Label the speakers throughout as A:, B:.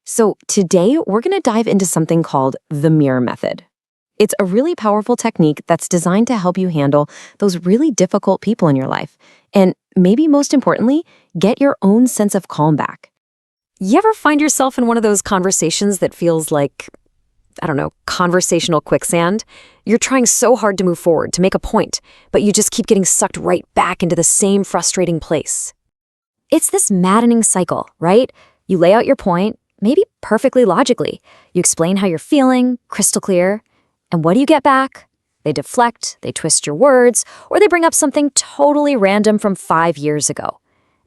A: So today we're going to dive into something called the mirror method. It's a really powerful technique that's designed to help you handle those really difficult people in your life. And maybe most importantly, get your own sense of calm back. You ever find yourself in one of those conversations that feels like, I don't know, conversational quicksand? You're trying so hard to move forward, to make a point, but you just keep getting sucked right back into the same frustrating place. It's this maddening cycle, right? You lay out your point, maybe perfectly logically. You explain how you're feeling, crystal clear. And what do you get back? They deflect, they twist your words, or they bring up something totally random from 5 years ago.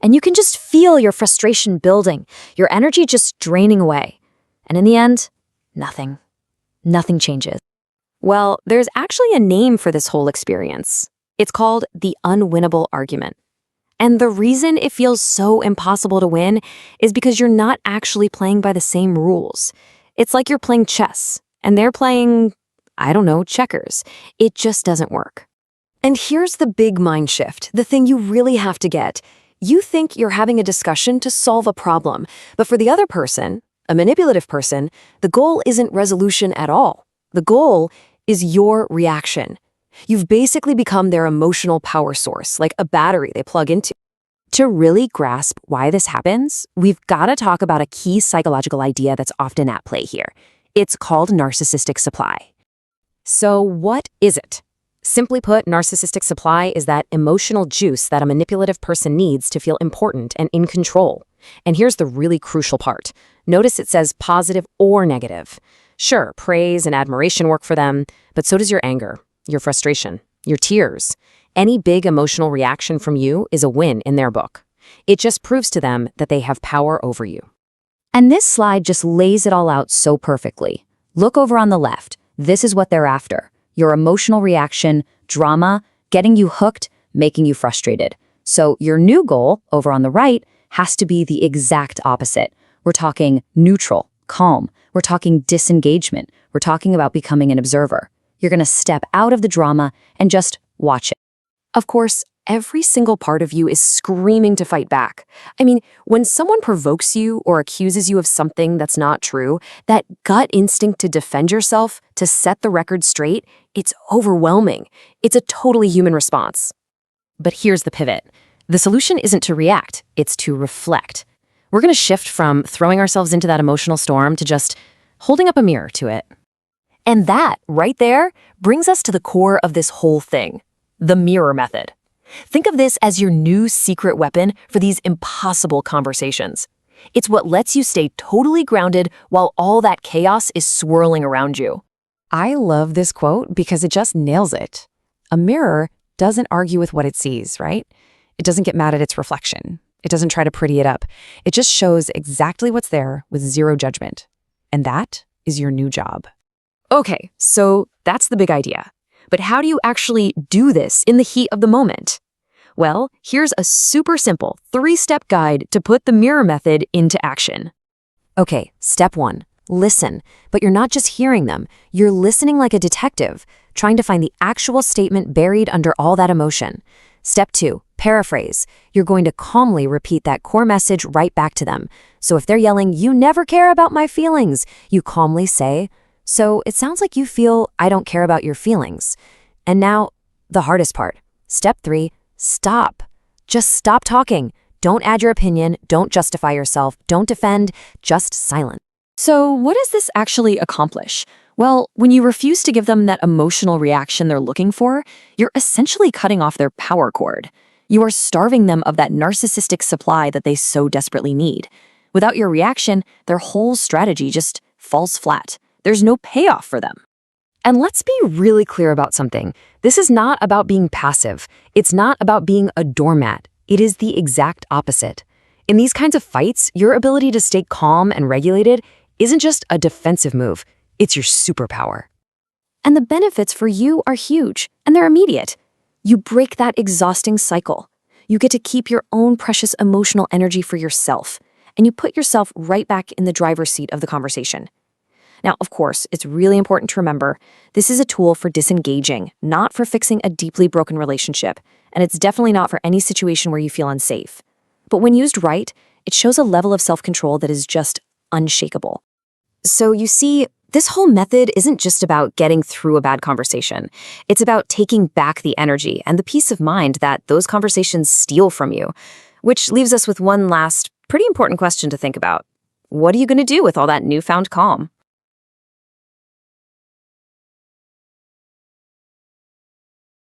A: And you can just feel your frustration building, your energy just draining away. And in the end, nothing. Nothing changes. Well, there's actually a name for this whole experience. It's called the unwinnable argument. And the reason it feels so impossible to win is because you're not actually playing by the same rules. It's like you're playing chess, and they're playing, I don't know, checkers. It just doesn't work. And here's the big mind shift, the thing you really have to get. You think you're having a discussion to solve a problem, but for the other person, a manipulative person, the goal isn't resolution at all. The goal is your reaction. You've basically become their emotional power source, like a battery they plug into. To really grasp why this happens, we've got to talk about a key psychological idea that's often at play here. It's called narcissistic supply. So what is it? Simply put, narcissistic supply is that emotional juice that a manipulative person needs to feel important and in control. And here's the really crucial part. Notice it says positive or negative. Sure, praise and admiration work for them, but so does your anger, your frustration, your tears. Any big emotional reaction from you is a win in their book. It just proves to them that they have power over you. And this slide just lays it all out so perfectly. Look over on the left. This is what they're after. Your emotional reaction, drama, getting you hooked, making you frustrated. So your new goal, over on the right, has to be the exact opposite. We're talking neutral, calm. We're talking disengagement. We're talking about becoming an observer. You're going to step out of the drama and just watch it. Of course, every single part of you is screaming to fight back. I mean, when someone provokes you or accuses you of something that's not true, that gut instinct to defend yourself, to set the record straight, it's overwhelming. It's a totally human response. But here's the pivot. The solution isn't to react, it's to reflect. We're going to shift from throwing ourselves into that emotional storm to just holding up a mirror to it. And that, right there, brings us to the core of this whole thing, the mirror method. Think of this as your new secret weapon for these impossible conversations. It's what lets you stay totally grounded while all that chaos is swirling around you.
B: I love this quote because it just nails it. A mirror doesn't argue with what it sees, right? It doesn't get mad at its reflection. It doesn't try to pretty it up. It just shows exactly what's there with zero judgment. And that is your new job.
A: Okay, so that's the big idea. But how do you actually do this in the heat of the moment? Well, here's a super simple 3-step guide to put the mirror method into action. Okay, step 1, listen. But you're not just hearing them. You're listening like a detective, trying to find the actual statement buried under all that emotion. Step 2, paraphrase. You're going to calmly repeat that core message right back to them. So if they're yelling, "You never care about my feelings," you calmly say, "So it sounds like you feel I don't care about your feelings." And now, the hardest part. Step 3, stop. Just stop talking. Don't add your opinion. Don't justify yourself. Don't defend. Just silence. So what does this actually accomplish? Well, when you refuse to give them that emotional reaction they're looking for, you're essentially cutting off their power cord. You are starving them of that narcissistic supply that they so desperately need. Without your reaction, their whole strategy just falls flat. There's no payoff for them. And let's be really clear about something. This is not about being passive. It's not about being a doormat. It is the exact opposite. In these kinds of fights, your ability to stay calm and regulated isn't just a defensive move. It's your superpower. And the benefits for you are huge, and they're immediate. You break that exhausting cycle. You get to keep your own precious emotional energy for yourself, and you put yourself right back in the driver's seat of the conversation. Now, of course, it's really important to remember this is a tool for disengaging, not for fixing a deeply broken relationship, and it's definitely not for any situation where you feel unsafe. But when used right, it shows a level of self-control that is just unshakable. So you see, this whole method isn't just about getting through a bad conversation. It's about taking back the energy and the peace of mind that those conversations steal from you. Which leaves us with one last, pretty important question to think about. What are you going to do with all that newfound calm?